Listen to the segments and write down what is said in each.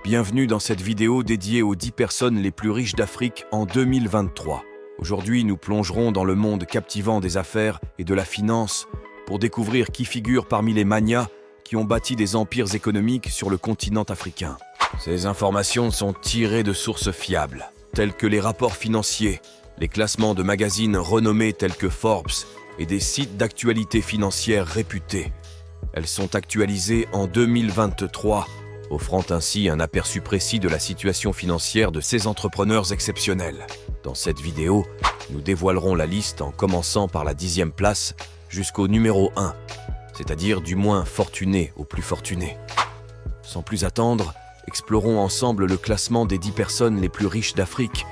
Bienvenue dans cette vidéo dédiée aux 10 personnes les plus riches d'Afrique en 2023. Aujourd'hui, nous plongerons dans le monde captivant des affaires et de la finance pour découvrir qui figure parmi les magnats qui ont bâti des empires économiques sur le continent africain. Ces informations sont tirées de sources fiables, telles que les rapports financiers, les classements de magazines renommés tels que Forbes et des sites d'actualité financière réputés. Elles sont actualisées en 2023, offrant ainsi un aperçu précis de la situation financière de ces entrepreneurs exceptionnels. Dans cette vidéo, nous dévoilerons la liste en commençant par la 10e place jusqu'au numéro 1, c'est-à-dire du moins fortuné au plus fortuné. Sans plus attendre, explorons ensemble le classement des 10 personnes les plus riches d'Afrique,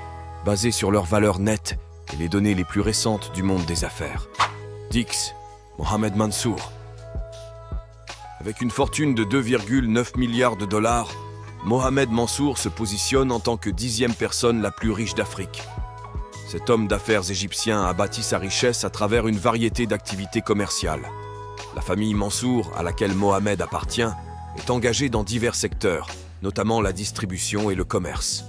basé sur leurs valeurs nettes et les données les plus récentes du monde des affaires. 10. Mohamed Mansour. Avec une fortune de 2,9 milliards de dollars, Mohamed Mansour se positionne en tant que 10e personne la plus riche d'Afrique. Cet homme d'affaires égyptien a bâti sa richesse à travers une variété d'activités commerciales. La famille Mansour, à laquelle Mohamed appartient, est engagée dans divers secteurs, notamment la distribution et le commerce.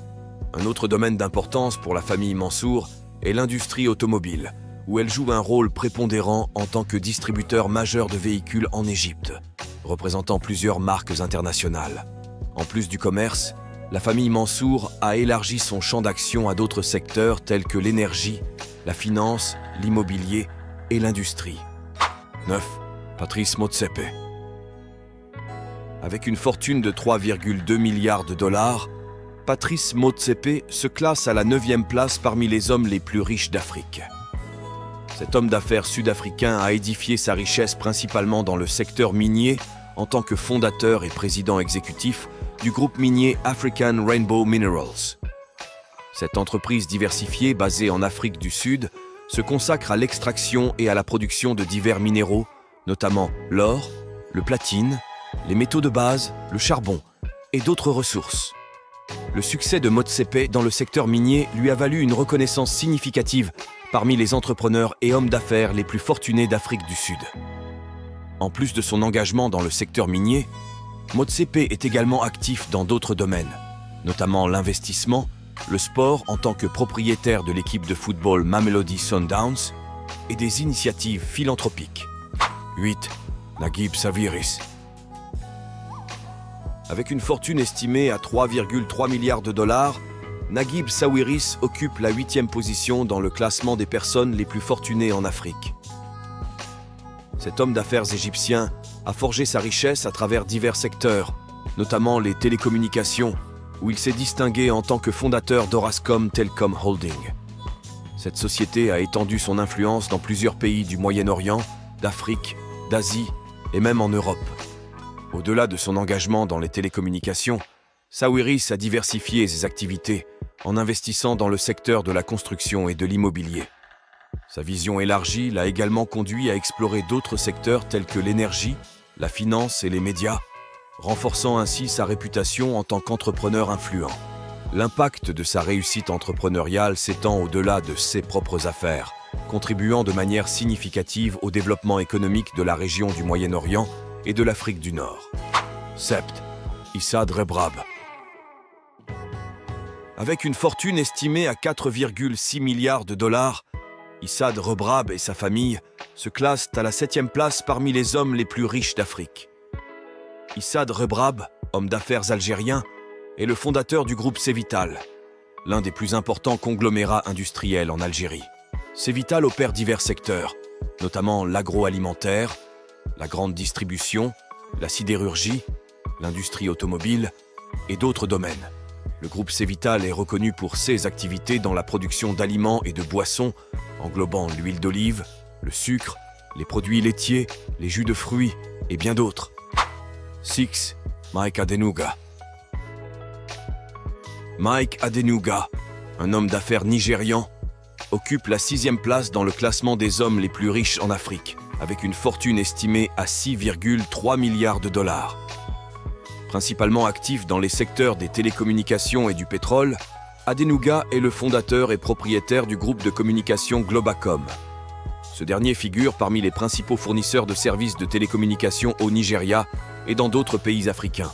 Un autre domaine d'importance pour la famille Mansour est l'industrie automobile, où elle joue un rôle prépondérant en tant que distributeur majeur de véhicules en Égypte, représentant plusieurs marques internationales. En plus du commerce, la famille Mansour a élargi son champ d'action à d'autres secteurs tels que l'énergie, la finance, l'immobilier et l'industrie. 9. Patrice Motsepe. Avec une fortune de 3,2 milliards de dollars, Patrice Motsepe se classe à la 9e place parmi les hommes les plus riches d'Afrique. Cet homme d'affaires sud-africain a édifié sa richesse principalement dans le secteur minier en tant que fondateur et président exécutif du groupe minier African Rainbow Minerals. Cette entreprise diversifiée basée en Afrique du Sud se consacre à l'extraction et à la production de divers minéraux, notamment l'or, le platine, les métaux de base, le charbon et d'autres ressources. Le succès de Motsepe dans le secteur minier lui a valu une reconnaissance significative parmi les entrepreneurs et hommes d'affaires les plus fortunés d'Afrique du Sud. En plus de son engagement dans le secteur minier, Motsepe est également actif dans d'autres domaines, notamment l'investissement, le sport en tant que propriétaire de l'équipe de football Mamelodi Sundowns et des initiatives philanthropiques. 8. Naguib Sawiris. Avec une fortune estimée à 3,3 milliards de dollars, Naguib Sawiris occupe la 8e position dans le classement des personnes les plus fortunées en Afrique. Cet homme d'affaires égyptien a forgé sa richesse à travers divers secteurs, notamment les télécommunications, où il s'est distingué en tant que fondateur d'Orascom Telcom Holding. Cette société a étendu son influence dans plusieurs pays du Moyen-Orient, d'Afrique, d'Asie et même en Europe. Au-delà de son engagement dans les télécommunications, Sawiris a diversifié ses activités en investissant dans le secteur de la construction et de l'immobilier. Sa vision élargie l'a également conduit à explorer d'autres secteurs tels que l'énergie, la finance et les médias, renforçant ainsi sa réputation en tant qu'entrepreneur influent. L'impact de sa réussite entrepreneuriale s'étend au-delà de ses propres affaires, contribuant de manière significative au développement économique de la région du Moyen-Orient et de l'Afrique du Nord. 7. Issad Rebrab. Avec une fortune estimée à 4,6 milliards de dollars, Issad Rebrab et sa famille se classent à la 7e place parmi les hommes les plus riches d'Afrique. Issad Rebrab, homme d'affaires algérien, est le fondateur du groupe Cevital, l'un des plus importants conglomérats industriels en Algérie. Cevital opère divers secteurs, notamment l'agroalimentaire, la grande distribution, la sidérurgie, l'industrie automobile et d'autres domaines. Le groupe Cevital est reconnu pour ses activités dans la production d'aliments et de boissons, englobant l'huile d'olive, le sucre, les produits laitiers, les jus de fruits et bien d'autres. 6. Mike Adenuga. Mike Adenuga, un homme d'affaires nigérian, occupe la 6e place dans le classement des hommes les plus riches en Afrique, avec une fortune estimée à 6,3 milliards de dollars. Principalement actif dans les secteurs des télécommunications et du pétrole, Adenuga est le fondateur et propriétaire du groupe de communication Globacom. Ce dernier figure parmi les principaux fournisseurs de services de télécommunications au Nigeria et dans d'autres pays africains.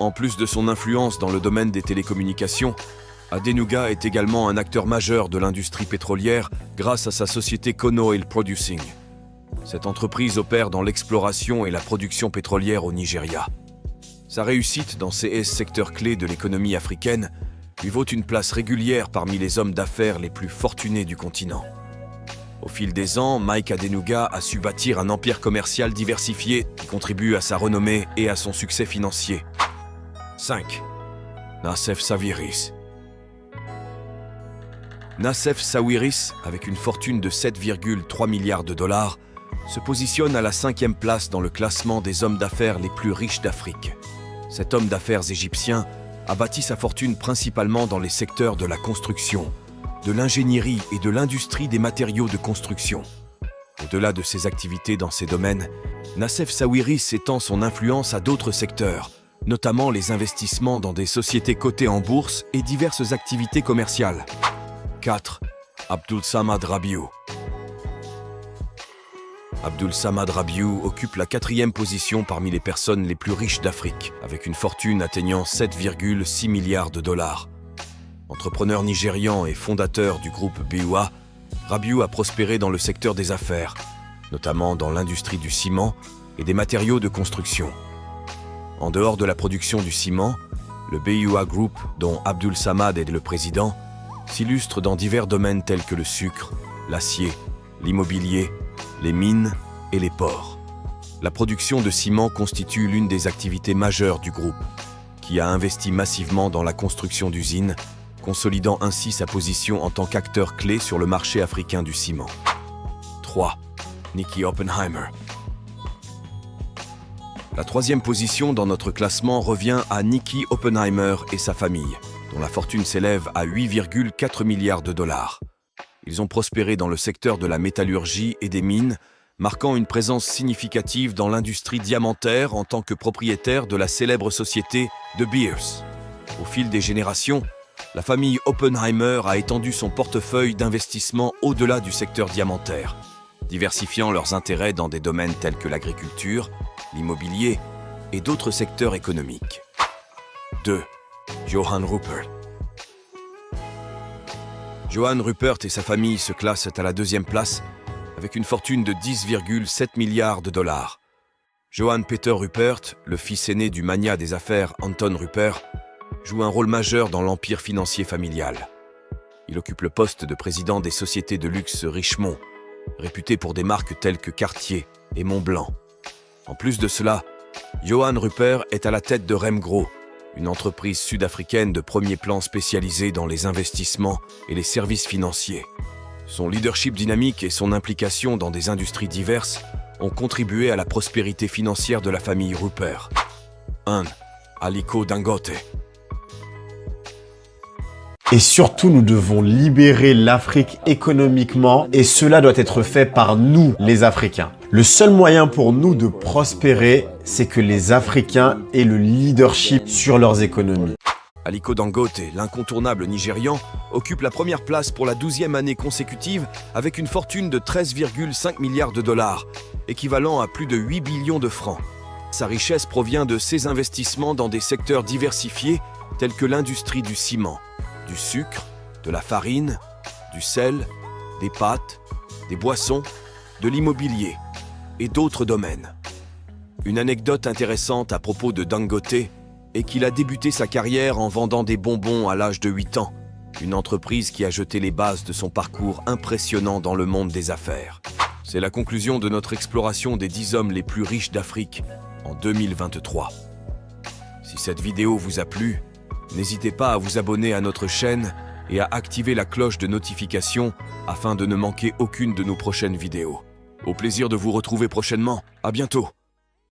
En plus de son influence dans le domaine des télécommunications, Adenuga est également un acteur majeur de l'industrie pétrolière grâce à sa société Kono Oil Producing. Cette entreprise opère dans l'exploration et la production pétrolière au Nigeria. Sa réussite dans ces secteurs clés de l'économie africaine lui vaut une place régulière parmi les hommes d'affaires les plus fortunés du continent. Au fil des ans, Mike Adenuga a su bâtir un empire commercial diversifié qui contribue à sa renommée et à son succès financier. 5. Nassef Sawiris. Nassef Sawiris, avec une fortune de 7,3 milliards de dollars, se positionne à la 5e place dans le classement des hommes d'affaires les plus riches d'Afrique. Cet homme d'affaires égyptien a bâti sa fortune principalement dans les secteurs de la construction, de l'ingénierie et de l'industrie des matériaux de construction. Au-delà de ses activités dans ces domaines, Nassef Sawiris étend son influence à d'autres secteurs, notamment les investissements dans des sociétés cotées en bourse et diverses activités commerciales. 4. Abdul Samad Rabiou. Abdul Samad Rabiou occupe la 4e position parmi les personnes les plus riches d'Afrique, avec une fortune atteignant 7,6 milliards de dollars. Entrepreneur nigérian et fondateur du groupe BUA, Rabiou a prospéré dans le secteur des affaires, notamment dans l'industrie du ciment et des matériaux de construction. En dehors de la production du ciment, le BUA Group, dont Abdul Samad est le président, s'illustre dans divers domaines tels que le sucre, l'acier, l'immobilier, les mines et les ports. La production de ciment constitue l'une des activités majeures du groupe, qui a investi massivement dans la construction d'usines, consolidant ainsi sa position en tant qu'acteur clé sur le marché africain du ciment. 3. Nicky Oppenheimer. La 3e position dans notre classement revient à Nicky Oppenheimer et sa famille, dont la fortune s'élève à 8,4 milliards de dollars. Ils ont prospéré dans le secteur de la métallurgie et des mines, marquant une présence significative dans l'industrie diamantaire en tant que propriétaire de la célèbre société De Beers. Au fil des générations, la famille Oppenheimer a étendu son portefeuille d'investissement au-delà du secteur diamantaire, diversifiant leurs intérêts dans des domaines tels que l'agriculture, l'immobilier et d'autres secteurs économiques. 2. Johann Rupert. Johann Rupert et sa famille se classent à la 2e place avec une fortune de 10,7 milliards de dollars. Johann Peter Rupert, le fils aîné du magnat des affaires Anton Rupert, joue un rôle majeur dans l'empire financier familial. Il occupe le poste de président des sociétés de luxe Richemont, réputées pour des marques telles que Cartier et Montblanc. En plus de cela, Johann Rupert est à la tête de Remgro, une entreprise sud-africaine de premier plan spécialisée dans les investissements et les services financiers. Son leadership dynamique et son implication dans des industries diverses ont contribué à la prospérité financière de la famille Rupert. 1. Aliko Dangote. Et surtout, nous devons libérer l'Afrique économiquement et cela doit être fait par nous, les Africains. Le seul moyen pour nous de prospérer, c'est que les Africains aient le leadership sur leurs économies. Aliko Dangote, l'incontournable Nigérian, occupe la 1re place pour la 12e année consécutive avec une fortune de 13,5 milliards de dollars, équivalent à plus de 8 billions de francs. Sa richesse provient de ses investissements dans des secteurs diversifiés tels que l'industrie du ciment, du sucre, de la farine, du sel, des pâtes, des boissons, de l'immobilier et d'autres domaines. Une anecdote intéressante à propos de Dangote est qu'il a débuté sa carrière en vendant des bonbons à l'âge de 8 ans, une entreprise qui a jeté les bases de son parcours impressionnant dans le monde des affaires. C'est la conclusion de notre exploration des 10 hommes les plus riches d'Afrique en 2023. Si cette vidéo vous a plu, n'hésitez pas à vous abonner à notre chaîne et à activer la cloche de notification afin de ne manquer aucune de nos prochaines vidéos. Au plaisir de vous retrouver prochainement. À bientôt.